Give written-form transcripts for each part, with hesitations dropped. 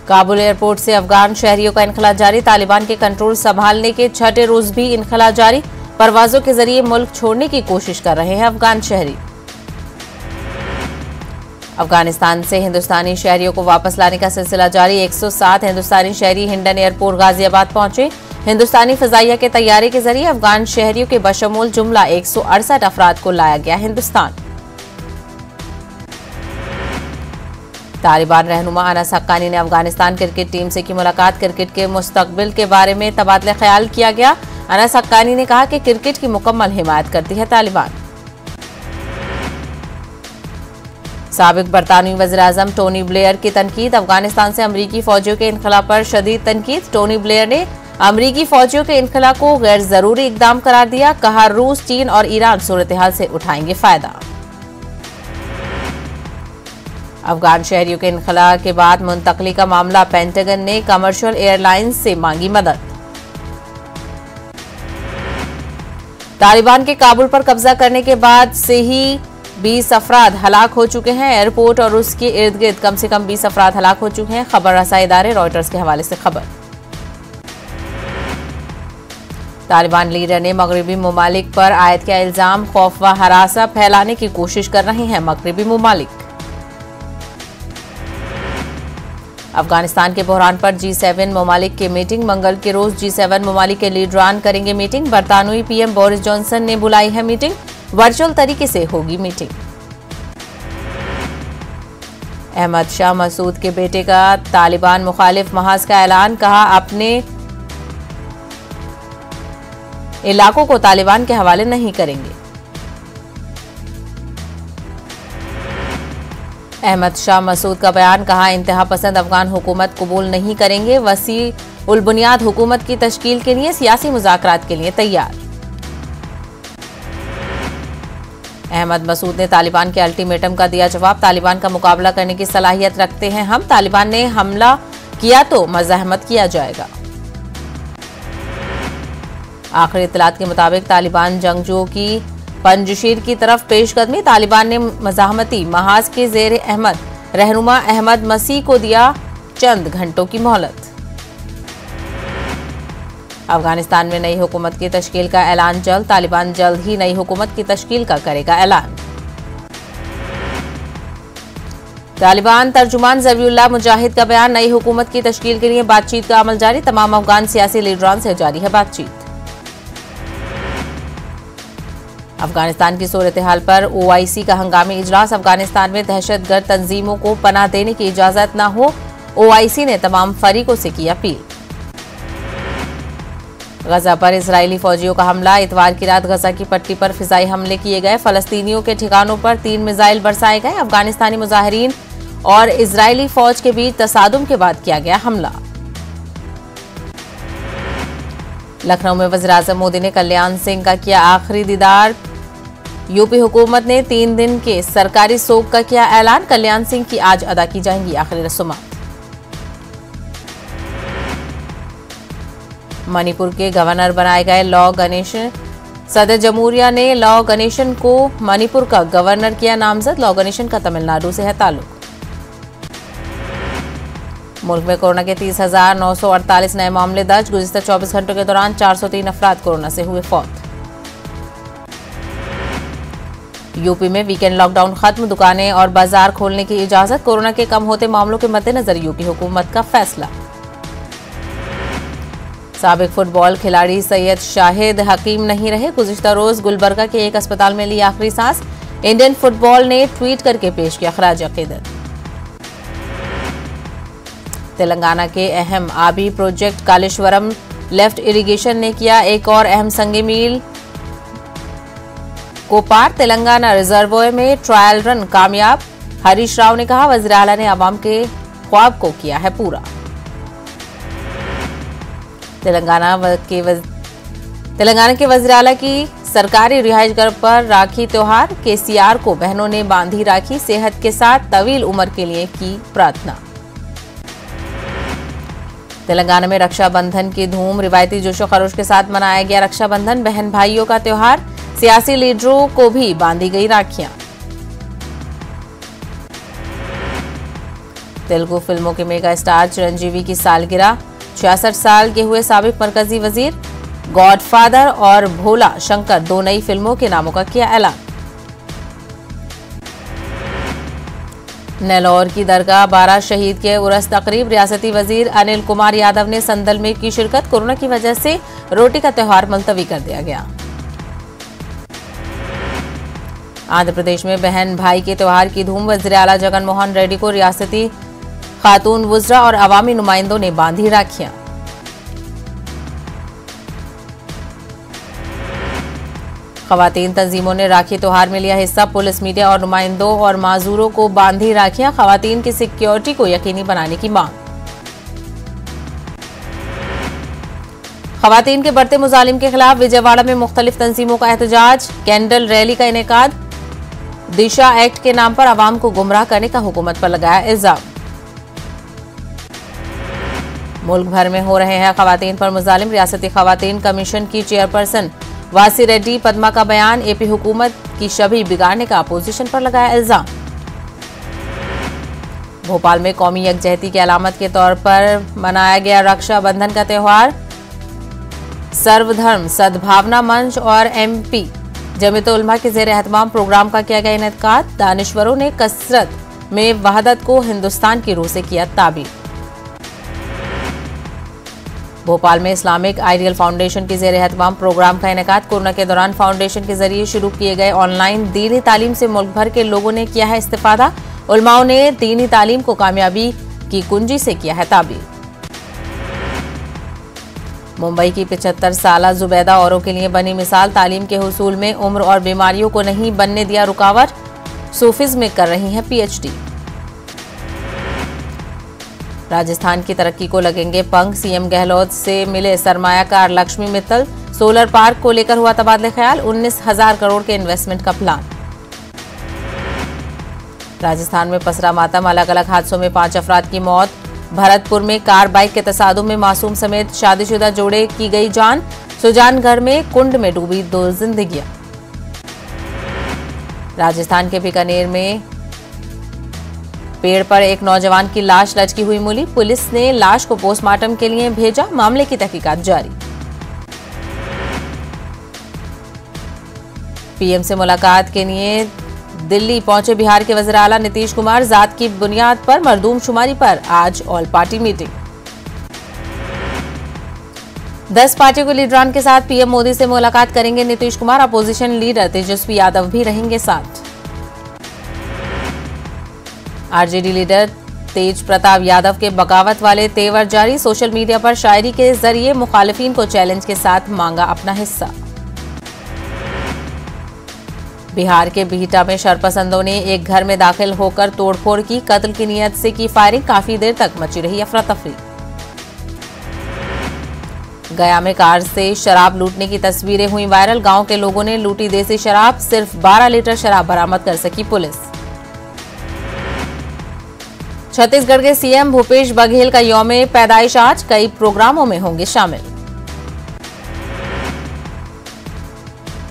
Kabul airport से अफगान शहरियों का इनखला जारी। तालिबान के कंट्रोल संभालने के छठे रोज भी इनखला जारी। परवाजों के जरिए मुल्क छोड़ने की कोशिश कर रहे हैं अफगान शहरी। अफगानिस्तान से हिंदुस्तानी शहरियों को वापस लाने का सिलसिला जारी। 107 हिंदुस्तानी शहरी हिंडन एयरपोर्ट गाजियाबाद पहुंचे। हिंदुस्तानी फजाइया के तैयारी के जरिए अफगान शहरियों के बशमूल जुमला 168 अफराद को लाया गया हिंदुस्तान। तालिबान रहनुमा अनस हक्कानी ने अफगानिस्तान क्रिकेट टीम से की मुलाकात। क्रिकेट के मुस्तकबिल के बारे में तबादला ख्याल किया गया। अनस हक्कानी ने कहा कि क्रिकेट की मुकम्मल हिमायत करती है तालिबान। साबिक बरतानवी वज़ीर-ए-आज़म टोनी ब्लेयर की तनकीद। अफगानिस्तान से अमरीकी फौजियों के इनखला पर शदीद तनकीद। टोनी ब्लेयर ने अमरीकी फौजियों के इनखला को गैर जरूरी इकदाम करार दिया। कहा, रूस, चीन और ईरान सूरत-ए-हाल से उठाएंगे फायदा। अफगान शहरियों के इनखला के बाद मुंतकली का मामला। पेंटागन ने कमर्शियल एयरलाइंस से मांगी मदद। तालिबान के काबुल पर कब्जा करने के बाद से ही 20 अफराद हलाक हो चुके हैं। एयरपोर्ट और उसके इर्द गिर्द कम से कम 20 अफराद हलाक हो चुके हैं। खबर रसाई इदारे रॉयटर्स के हवाले से खबर। तालिबान लीडर ने मगरबी ममालिक पर आयत किया इल्जाम। खौफ व हरासा फैलाने की कोशिश कर रहे हैं मगरबी ममालिक। अफगानिस्तान के बहरान पर G7 ममालिक की मीटिंग। मंगल के रोज G7 ममालिक के लीडरान करेंगे मीटिंग। बरतानवी पीएम बोरिस जॉनसन ने बुलाई है मीटिंग। वर्चुअल तरीके से होगी मीटिंग। अहमद शाह मसूद के बेटे का तालिबान मुखालिफ महाज का ऐलान। कहा, अपने इलाकों को तालिबान के हवाले नहीं करेंगे। अहमद शाह मसूद का बयान। कहा, इंतहा पसंद अफगान हुकूमत कबूल नहीं करेंगे। वसी उल बुनियाद हुकूमत की तश्कील के लिए सियासी मुज़ाकरात के लिए तैयार। अहमद मसूद ने तालिबान के अल्टीमेटम का दिया जवाब। तालिबान का मुकाबला करने की सलाहियत रखते हैं हम। तालिबान ने हमला किया तो मज़ाहमत किया जाएगा। आखिरी इत्तलात के मुताबिक तालिबान जंगजुओं की पंजशीर की तरफ पेशकदमी। तालिबान ने मज़ाहमती महाज के ज़ेर अहमद रहनुमा अहमद मसीह को दिया चंद घंटों की मोहलत। अफगानिस्तान में नई हुकूमत की तश्कील का ऐलान जल्द। तालिबान जल्द ही नई हुकूमत की तश्कील का करेगा ऐलान। तालिबान तर्जुमान ज़बीउल्लाह मुजाहिद का बयान। नई हुकूमत की तश्कील के लिए बातचीत का अमल जारी। तमाम अफगान सियासी लीडरान से जारी है बातचीत। अफगानिस्तान की सूरत हाल पर OIC का हंगामी इजलास। अफगानिस्तान में दहशतगर्द तंजीमों को पनाह देने की इजाजत न हो। OIC ने तमाम फरीकों से की अपील। गजा पर इजरायली फौजियों का हमला। इतवार की रात गजा की पट्टी पर फिजाई हमले किए गए। फलस्तीनियों के ठिकानों पर 3 मिसाइल बरसाए गए। अफगानिस्तानी मुजाहिरीन और इजरायली फौज के बीच तसादुम के बाद किया गया हमला। लखनऊ में वज़ीर-ए-आज़म मोदी ने कल्याण सिंह का किया आखिरी दीदार। यूपी हुकूमत ने 3 दिन के सरकारी सोग का किया ऐलान। कल्याण सिंह की आज अदा की जाएंगी आखिरी रस्मात। मणिपुर के गवर्नर बनाए गए लॉ गणेशन। सदर जमहूरिया ने लॉ गणेशन को मणिपुर का गवर्नर किया नामजद। लॉ गणेशन का तमिलनाडु से है ताल्लुक। मुल्क में कोरोना के 30,948 नए मामले दर्ज। गुज़िश्ता 24 घंटों के दौरान 403 अफराद कोरोना से हुए फौत। यूपी में वीकेंड लॉकडाउन खत्म। दुकानें और बाजार खोलने की इजाजत। कोरोना के कम होते मामलों के मद्देनजर यूपी हुकूमत का फैसला। साबिक फुटबॉल खिलाड़ी सैयद शाहिद हकीम नहीं रहे। गुज़िश्ता रोज गुलबर्गा के एक अस्पताल में ली आखिरी सांस। इंडियन फुटबॉल ने ट्वीट करके पेश किया खराज अकीदत। तेलंगाना के अहम आबी प्रोजेक्ट कालेश्वरम लेफ्ट इरिगेशन ने किया एक और अहम संगे मील को पार। तेलंगाना रिजर्वोयर में ट्रायल रन कामयाब। हरीश राव ने कहा, वज़ीर आला ने आवाम के ख्वाब को किया है पूरा। तेलंगाना के वज़ीर आला की सरकारी रिहाइश घर पर राखी त्योहार। KCR को बहनों ने बांधी राखी। सेहत के साथ तवील उम्र के लिए की प्रार्थना। तेलंगाना में रक्षाबंधन की धूम। रिवायती जोशो खरोश के साथ मनाया गया रक्षाबंधन। बहन भाइयों का त्योहार। सियासी लीडरों को भी बांधी गई राखियां। तेलुगु फिल्मों के मेगा स्टार चिरंजीवी की सालगिरह, 66 साल के हुए साबिक मरकजी वजीर। गॉडफादर और भोला शंकर 2 नई फिल्मों के नामों का किया ऐलान। नेल्लौर की दरगाह 12 शहीद के उर्स तकरीब, रियासती वजीर अनिल कुमार यादव ने संदल में की शिरकत। कोरोना की वजह से रोटी का त्योहार मुलतवी कर दिया गया। आंध्र प्रदेश में बहन भाई के त्योहार की धूम, वज़ीर आला जगन मोहन रेड्डी को रियासती खातून वुज़रा और अवामी नुमाइंदों ने बांधी राखियां। खवातीन तंजीमों ने राखी त्योहार में लिया हिस्सा, पुलिस, मीडिया और नुमाइंदों और माजूरों को बांधी राखियां। खवातीन की सिक्योरिटी को यकीनी बनाने की मांग। खवातीन के बढ़ते मुजालिम के खिलाफ विजयवाड़ा में मुख्तलिफ तंजीमों का एहतजाज, कैंडल रैली का इनेकाद। दिशा एक्ट के नाम पर आवाम को गुमराह करने का हुकूमत पर लगाया इल्जाम। मुल्क भर में हो रहे हैं खवातीन पर मुजालिम, रियासती खवातीन कमीशन की चेयरपर्सन वासी रेड्डी पद्मा का बयान, एपी हुकूमत की छवि बिगाड़ने का अपोजिशन पर लगाया इल्जाम। भोपाल में कौमी यकजहती की अलामत के तौर पर मनाया गया रक्षाबंधन का त्योहार। सर्वधर्म सद्भावना मंच और एमपी जमीयत उलमा के ज़ेर एहतमाम प्रोग्राम का किया गया इनेकाद। दानिश्वरों ने कसरत में वहदत को हिंदुस्तान की रूह से किया ताबीर। भोपाल में इस्लामिक आइडियल फाउंडेशन की ज़ेर एहतमाम प्रोग्राम का इनेकाद। कोरोना के दौरान फाउंडेशन के जरिए शुरू किए गए ऑनलाइन दीनी तालीम से मुल्क भर के लोगों ने किया है इस्तिफादा। उलमाओं ने दीनी तालीम को कामयाबी की कुंजी से किया है ताबीर। मुंबई की 75 साला जुबैदा औरों के लिए बनी मिसाल, तालीम के हुसूल में उम्र और बीमारियों को नहीं बनने दिया रुकावट। सूफीज़ में कर रही हैं पीएचडी। राजस्थान की तरक्की को लगेंगे पंख, सीएम गहलोत से मिले सरमायाकार लक्ष्मी मित्तल। सोलर पार्क को लेकर हुआ तबादले ख्याल, 19,000 करोड़ के इन्वेस्टमेंट का प्लान। राजस्थान में पसरा मातम, अलग अलग हादसों में 5 अफराद की मौत। भरतपुर में कार बाइक के तसादुम में मासूम समेत शादीशुदा जोड़े की गई जान। सुजानगढ़ में कुंड में डूबी 2 जिंदगियां। राजस्थान के बीकानेर में पेड़ पर एक नौजवान की लाश लटकी हुई मिली। पुलिस ने लाश को पोस्टमार्टम के लिए भेजा, मामले की तहकीकात जारी। पीएम से मुलाकात के लिए दिल्ली पहुंचे बिहार के वज़ीर आला नीतीश कुमार। जात की बुनियाद पर मरदूमशुमारी पर आज ऑल पार्टी मीटिंग। 10 पार्टियों के लीडरान के साथ पीएम मोदी से मुलाकात करेंगे नीतीश कुमार। अपोजिशन लीडर तेजस्वी यादव भी रहेंगे साथ। आरजेडी लीडर तेज प्रताप यादव के बगावत वाले तेवर जारी। सोशल मीडिया पर शायरी के जरिए मुखालिफिन को चैलेंज के साथ मांगा अपना हिस्सा। बिहार के बिहटा में शरपसंदों ने एक घर में दाखिल होकर तोड़फोड़ की, कत्ल की नीयत से की फायरिंग। काफी देर तक मची रही अफरा तफरी। गया में कार से शराब लूटने की तस्वीरें हुई वायरल। गांव के लोगों ने लूटी देसी शराब, सिर्फ 12 लीटर शराब बरामद कर सकी पुलिस। छत्तीसगढ़ के सीएम भूपेश बघेल का यौम पैदाइश आज, कई प्रोग्रामों में होंगे शामिल।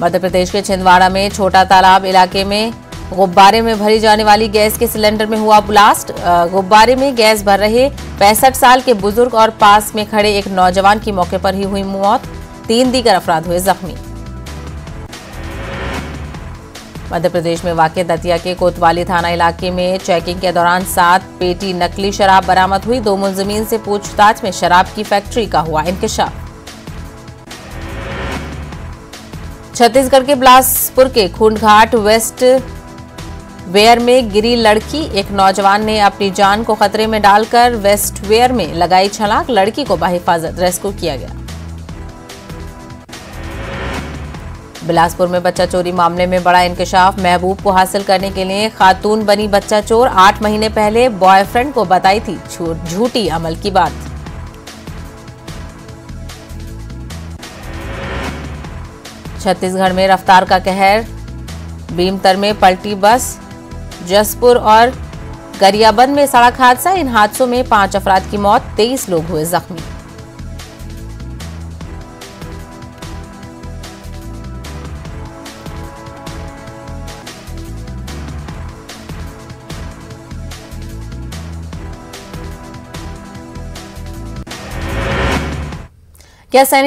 मध्य प्रदेश के छिंदवाड़ा में छोटा तालाब इलाके में गुब्बारे में भरी जाने वाली गैस के सिलेंडर में हुआ ब्लास्ट। गुब्बारे में गैस भर रहे 65 साल के बुजुर्ग और पास में खड़े एक नौजवान की मौके पर ही हुई मौत। 3 दीगर अफराद हुए जख्मी। मध्य प्रदेश में वाक़ दतिया के कोतवाली थाना इलाके में चेकिंग के दौरान 7 पेटी नकली शराब बरामद हुई। 2 मुलजिमीन से पूछताछ में शराब की फैक्ट्री का हुआ इंकशाफ। छत्तीसगढ़ के बिलासपुर के खूंटघाट वेस्ट वेयर में गिरी लड़की। एक नौजवान ने अपनी जान को खतरे में डालकर वेस्ट वेयर में लगाई छलांग। लड़की को बाहिफाजत रेस्क्यू किया गया। बिलासपुर में बच्चा चोरी मामले में बड़ा इंकशाफ। महबूब को हासिल करने के लिए खातून बनी बच्चा चोर। 8 महीने पहले बॉयफ्रेंड को बताई थी झूठी अमल की बात। छत्तीसगढ़ में रफ्तार का कहर। बीमतर में पलटी बस। जसपुर और गरियाबंद में सड़क हादसा। इन हादसों में 5 अफराद की मौत, 23 लोग हुए जख्मी। क्या सैनिक